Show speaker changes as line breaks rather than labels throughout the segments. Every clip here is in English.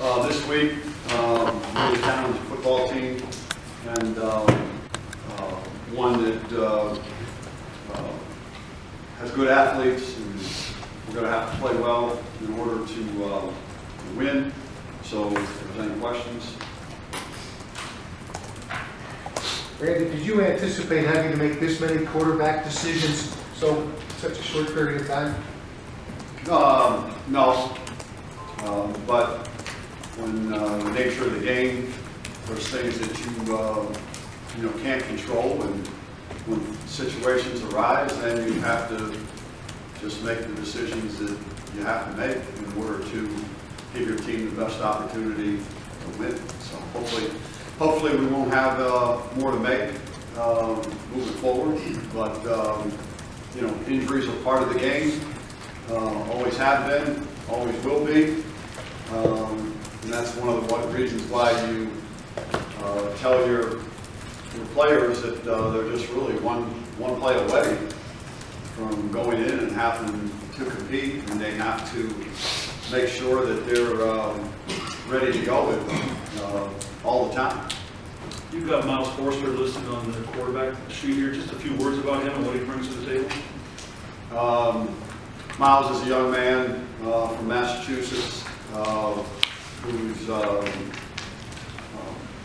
This week, really talented football team, and one that has good athletes, and we're going to have to play well in order to win. So, if there's any questions.
Randy, did you anticipate having to make this many quarterback decisions such a short period of time?
No, but when the nature of the game, there's things that you can't control, and when situations arise, then you have to just make the decisions that you have to make in order to give your team the best opportunity to win. So hopefully we won't have more to make moving forward, but injuries are part of the game. Always have been, always will be, and that's one of the reasons why you tell your players that they're just really one play away from going in and having to compete, and they have to make sure that they're ready to go all the time.
You've got Miles Forster listed on the quarterback sheet here. Just a few words about him and what he brings to the table.
Miles is a young man from Massachusetts who's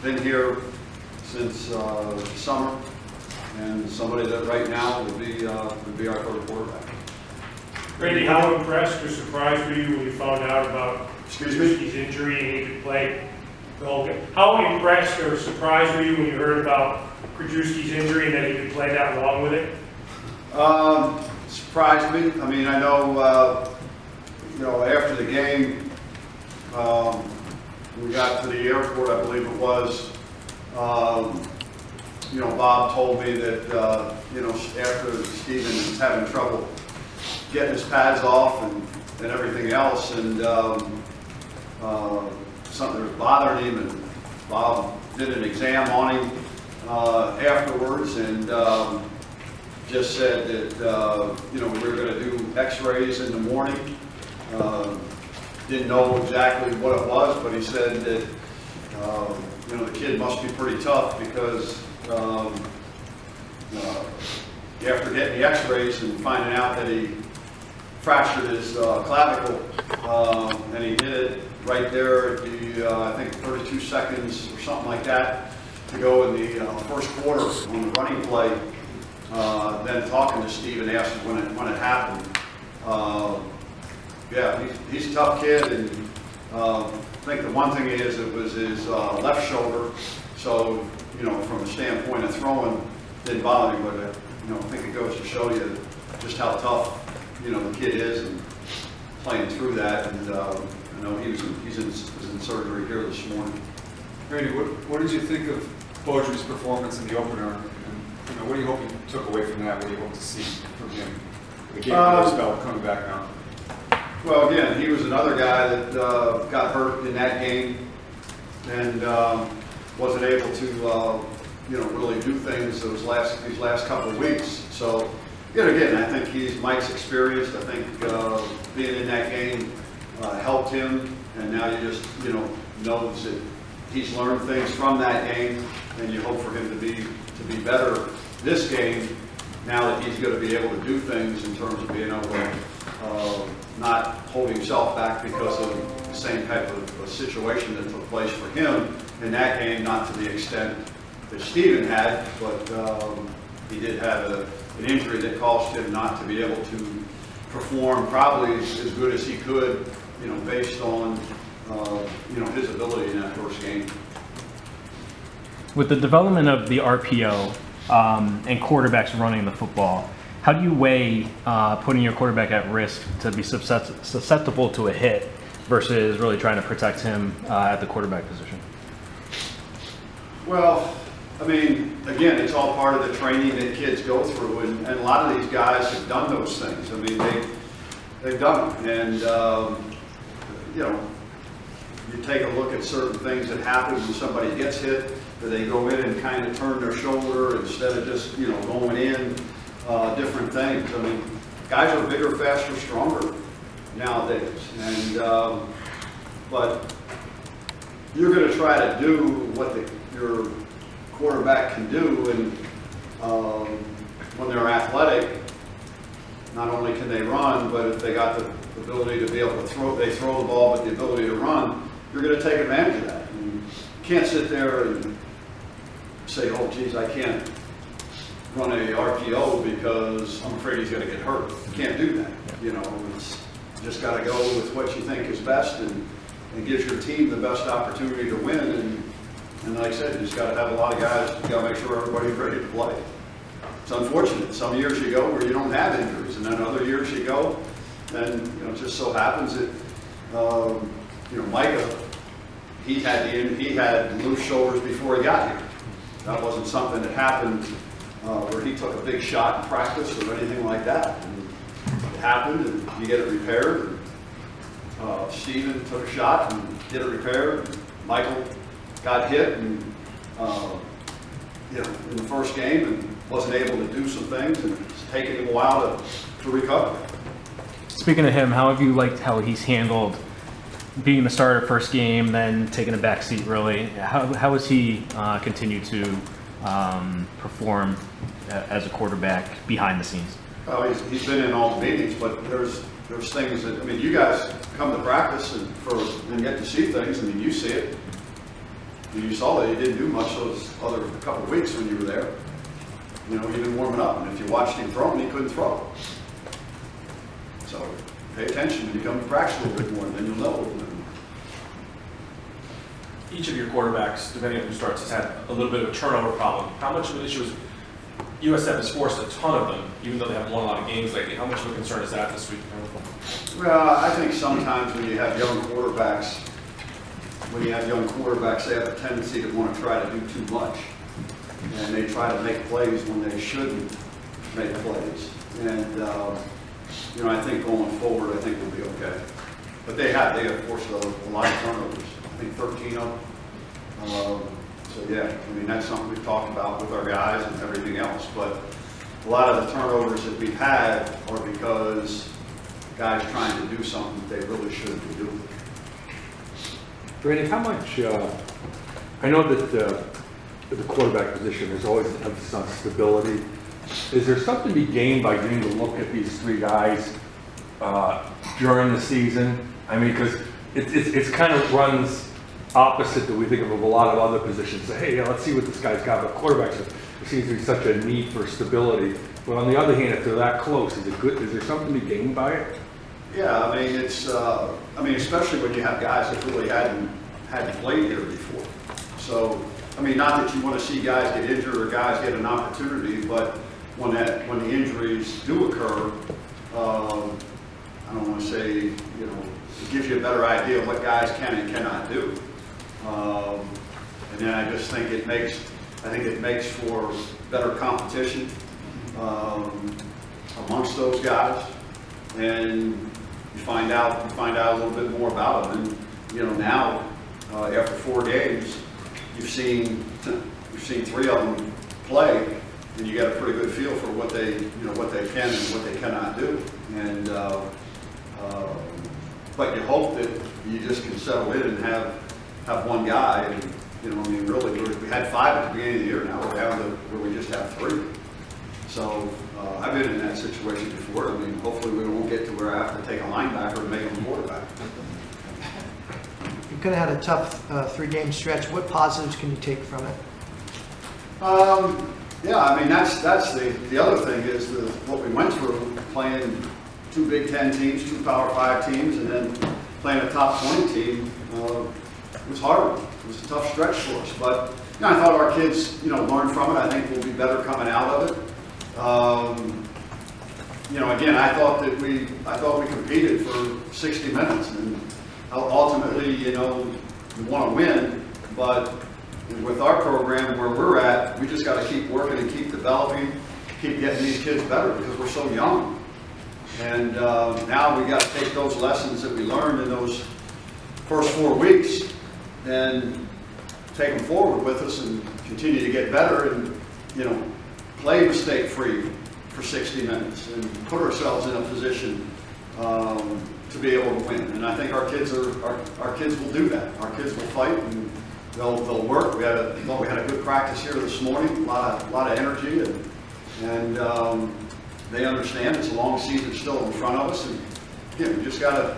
been here since summer, and somebody that right now would be our third quarterback.
Randy, how impressed or surprised were you when you found out about his injury and he could play? How impressed or surprised were you when you heard about Krajewski's injury and that he could play that long with it?
Surprised me. I mean, I know, after the game, we got to the airport, I believe it was, Bob told me that, after Steven was having trouble getting his pads off and everything else, and something was bothering him, and Bob did an exam on him afterwards, and just said that we were going to do x-rays in the morning. Didn't know exactly what it was, but he said that the kid must be pretty tough, because after getting the x-rays and finding out that he fractured his clavicle, and he did it right there at the, I think 32 seconds or something like that to go in the first quarter on the running play. Then talking to Steve and asked him when it happened. He's a tough kid, and I think the one thing is it was his left shoulder. So from a standpoint of throwing, didn't bother me, but I think it goes to show you just how tough the kid is, and playing through that. And I know he's in surgery here this morning.
Randy, what did you think of Beaudry's performance in the opener? And what do you hope you took away from that? What do you hope to see from him? The game spell coming back now.
Well, again, he was another guy that got hurt in that game, and wasn't able to really do things these last couple of weeks. So again, I think Mike's experienced. I think being in that game helped him, and now you just knows that he's learned things from that game, and you hope for him to be better this game, now that he's going to be able to do things in terms of being able to not hold himself back because of the same type of situation that took place for him in that game, not to the extent that Steven had, but he did have an injury that caused him not to be able to perform probably as good as he could, based on his ability in that first game.
With the development of the RPO and quarterbacks running the football, how do you weigh putting your quarterback at risk to be susceptible to a hit versus really trying to protect him at the quarterback position?
Well, I mean, again, it's all part of the training that kids go through, and a lot of these guys have done those things. I mean, they've done them, and you take a look at certain things that happen when somebody gets hit, that they go in and kind of turn their shoulder instead of just going in, different things. I mean, guys are bigger, faster, stronger nowadays, and but you're going to try to do what your quarterback can do, and when they're athletic, not only can they run, but if they got the ability to be able to throw, they throw the ball, but the ability to run, you're going to take advantage of that. And you can't sit there and say, oh, geez, I can't run a RPO because I'm afraid he's going to get hurt. You can't do that. You know, it's you just got to go with what you think is best and gives your team the best opportunity to win. And like I said, you just got to have a lot of guys. You got to make sure everybody's ready to play. It's unfortunate. Some years you go where you don't have injuries, and then other years you go, and it just so happens that Micah, he had loose shoulders before he got here. That wasn't something that happened where he took a big shot in practice or anything like that. And it happened, and you get it repaired. And, Steven took a shot and get it repaired. Michael got hit and in the first game and wasn't able to do some things, and it's taken him a while to recover.
Speaking of him, how have you liked how he's handled being the starter first game, then taking a back seat really? How has he continued to perform as a quarterback behind the scenes?
Well, he's been in all the meetings, but there's things that, you guys come to practice and get to see things. You see it. You saw that he didn't do much those other couple of weeks when you were there. He'd been warming up, and if you watched him throw, he couldn't throw. So pay attention when you come to practice a little bit more, and then you'll know a little bit more.
Each of your quarterbacks, depending on who starts, has had a little bit of a turnover problem. How much of an issue is USF has forced a ton of them, even though they haven't won a lot of games lately? How much of a concern is that this week?
Well, I think sometimes when you have young quarterbacks, they have a tendency to want to try to do too much. And they try to make plays when they shouldn't make plays. And, I think going forward, I think we'll be okay. But they have forced a lot of turnovers. I think 13 of them. So yeah, that's something we've talked about with our guys and everything else. But a lot of the turnovers that we've had are because guys trying to do something that they really shouldn't be doing.
Brandon, how much, I know that the quarterback position, there's always an emphasis on stability. Is there something to be gained by getting to look at these three guys during the season? Because it's kind of runs opposite that we think of a lot of other positions. Say, hey, let's see what this guy's got. But quarterbacks, there seems to be such a need for stability. But on the other hand, if they're that close, is it good? Is there something to be gained by it?
Yeah, it's especially when you have guys that really hadn't played here before. So, not that you want to see guys get injured or guys get an opportunity, but when the injuries do occur, I don't want to say, it gives you a better idea of what guys can and cannot do. And then I just think it makes for better competition amongst those guys, and you find out a little bit more about them. And now after 4 games, you've seen 3 of them play, and you got a pretty good feel for what they can and what they cannot do. And but you hope that you just can settle in and have one guy. And really, we had 5 at the beginning of the year. Now we're down to where we just have 3. So I've been in that situation before. Hopefully we won't get to where I have to take a linebacker and make him a quarterback.
You could have had a tough 3-game stretch. What positives can you take from it?
Yeah, that's the other thing is what we went through, playing 2 Big Ten teams, 2 Power 5 teams, and then playing a top 20 team. It was hard. It was a tough stretch for us. But I thought our kids, learned from it. I think we'll be better coming out of it. Again, I thought we competed for 60 minutes, and ultimately, you want to win, but with our program where we're at, we just got to keep working and keep developing, keep getting these kids better because we're so young. And now we got to take those lessons that we learned in those first 4 weeks and take them forward with us and continue to get better and, play mistake-free for 60 minutes and put ourselves in a position to be able to win. And I think our kids will do that. Our kids will fight and they'll work. We had a good practice here this morning, a lot of energy, and they understand it's a long season still in front of us. And again, we just got to,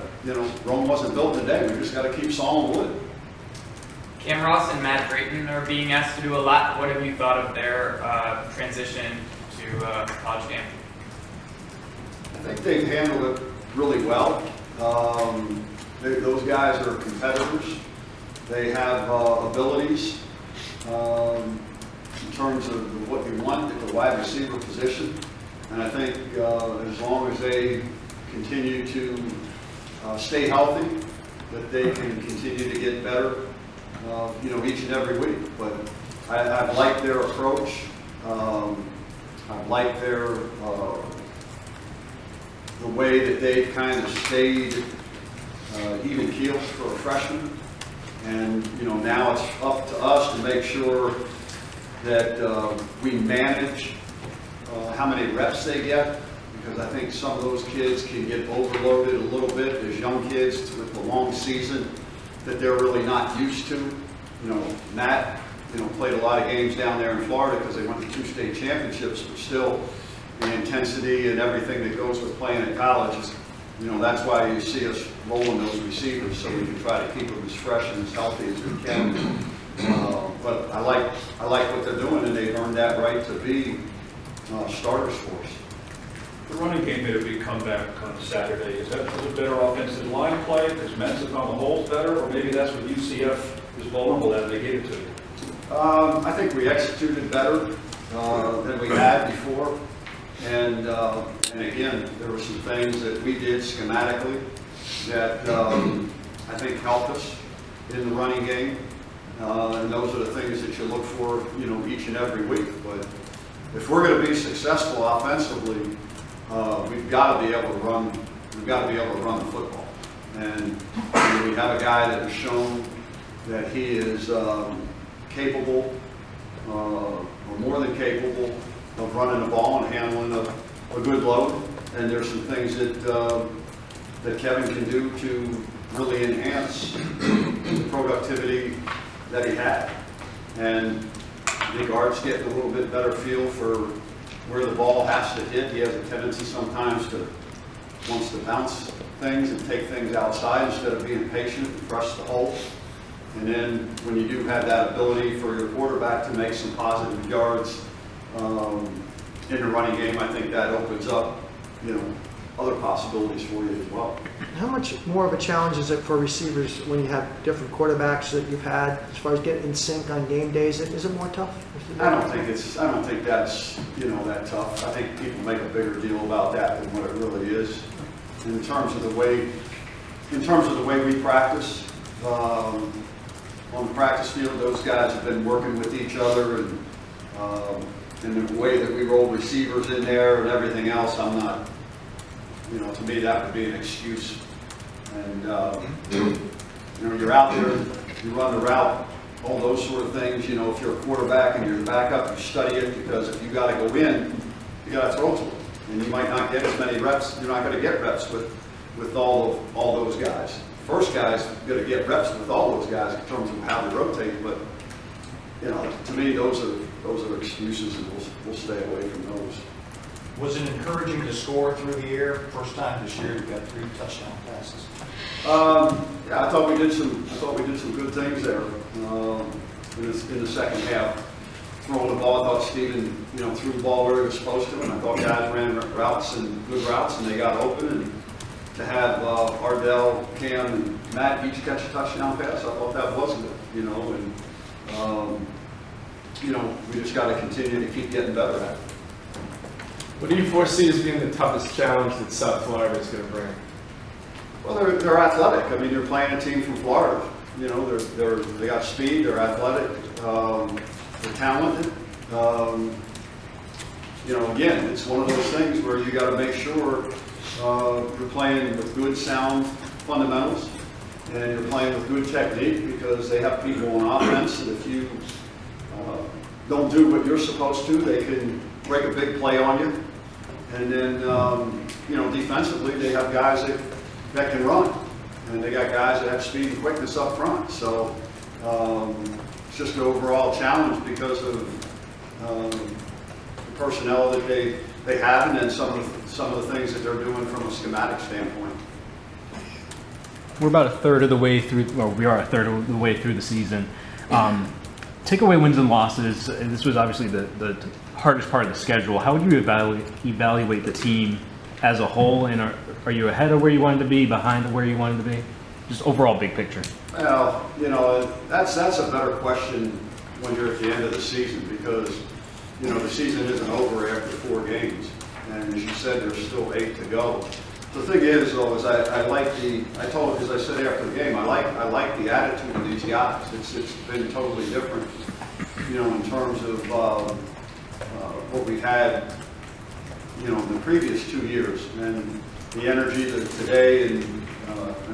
Rome wasn't built in a day. We just got to keep sawing wood.
Cam Ross and Matt Drayton are being asked to do a lot. What have you thought of their transition to college game?
I think they've handled it really well. Those guys are competitors. They have abilities in terms of what you want at the wide receiver position. And I think as long as they continue to stay healthy, that they can continue to get better, each and every week. But I like their approach. I like their the way that they've kind of stayed even keeled for a freshman. And now it's up to us to make sure that we manage how many reps they get, because I think some of those kids can get overloaded a little bit as young kids with the long season that they're really not used to. Matt, played a lot of games down there in Florida because they went to 2 state championships, but still the intensity and everything that goes with playing at college is, that's why you see us rolling those receivers, so we can try to keep them as fresh and as healthy as we can. But I like what they're doing, and they've earned that right to be starters for us.
The running game made a big comeback on Saturday. Is that because of better offensive line play, because Mensa found the holes better, or maybe that's what UCF is vulnerable at and they gave it to you?
I think we executed better than we had before. And again, there were some things that we did schematically that I think helped us in the running game. And those are the things that you look for, each and every week. But if we're going to be successful offensively, we've got to be able to run. We've got to be able to run the football. And we have a guy that has shown that he is capable, or more than capable, of running the ball and handling a good load. And there's some things that Kevin can do to really enhance the productivity that he had. And I think Art's getting a little bit better feel for where the ball has to hit. He has a tendency sometimes wants to bounce things and take things outside instead of being patient and press the hole. And then when you do have that ability for your quarterback to make some positive yards in the running game, I think that opens up, other possibilities for you as well.
How much more of a challenge is it for receivers when you have different quarterbacks that you've had as far as getting in sync on game days? Is it more tough?
I don't think that's that tough. I think people make a bigger deal about that than what it really is. In terms of the way we practice on the practice field, those guys have been working with each other, and the way that we roll receivers in there and everything else, I'm not. To me, that would be an excuse. And you're out there, you run the route, all those sort of things. If you're a quarterback and you're the backup, you study it, because if you got to go in, you got to throw to them, and you might not get as many reps. You're not going to get reps with all those guys. First guy's going to get reps with all those guys in terms of how they rotate. But to me, those are excuses, and we'll stay away from those.
Was it encouraging to score through the air? First time this year, you got 3 touchdown passes.
Yeah, I thought we did some good things there in the second half. Throwing the ball, I thought Steven, threw the ball where he was supposed to, and I thought guys ran routes and good routes, and they got open. And to have Ardell, Cam, and Matt each catch a touchdown pass, I thought that was good. We just got to continue to keep getting better at it.
What do you foresee as being the toughest challenge that South Florida is going to bring?
Well, they're athletic. I mean, you're playing a team from Florida. They got speed. They're athletic. They're talented. Again, it's one of those things where you got to make sure you're playing with good, sound fundamentals, and you're playing with good technique, because they have people on offense that if you don't do what you're supposed to, they can break a big play on you. And then defensively, they have guys that can run, and they got guys that have speed and quickness up front. So it's just an overall challenge because of the personnel that they have, and then some of the things that they're doing from a schematic standpoint.
We're about a third of the way through, or we are a third of the way through the season. Takeaway wins and losses, and this was obviously the hardest part of the schedule. How would you evaluate the team as a whole, and are you ahead of where you wanted to be, behind where you wanted to be? Just overall big picture.
Well, that's a better question when you're at the end of the season, because the season isn't over after 4 games, and as you said, there's still 8 to go. The thing is, though, is I told, as I said after the game, I like the attitude of these guys. It's been totally different, in terms of what we've had, in the previous 2 years, and the energy that today in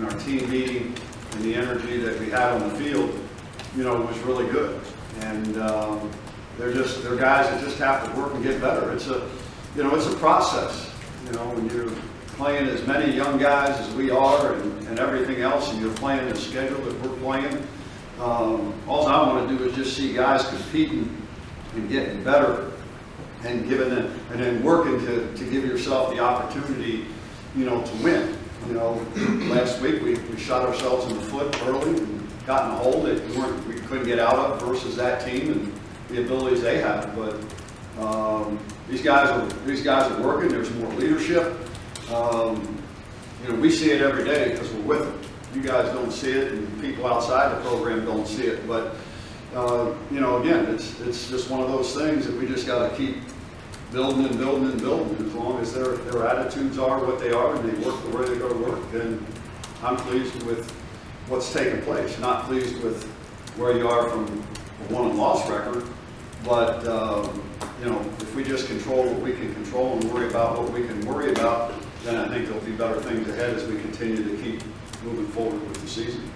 our team meeting and the energy that we had on the field, was really good. And they're guys that just have to work and get better. It's a process. When you're playing as many young guys as we are and everything else, and you're playing the schedule that we're playing, all I want to do is just see guys competing and getting better and then working to give yourself the opportunity, to win. Last week we shot ourselves in the foot early and got in a hole that we couldn't get out of versus that team and the abilities they have. But these guys are working. There's more leadership. We see it every day because we're with them. You guys don't see it, and people outside the program don't see it. But again, it's just one of those things that we just got to keep building and building and building. As long as their attitudes are what they are and they work the way they go to work, then I'm pleased with what's taken place. Not pleased with where you are from a won and loss record, but if we just control what we can control and worry about what we can worry about, then I think there'll be better things ahead as we continue to keep moving forward with the season.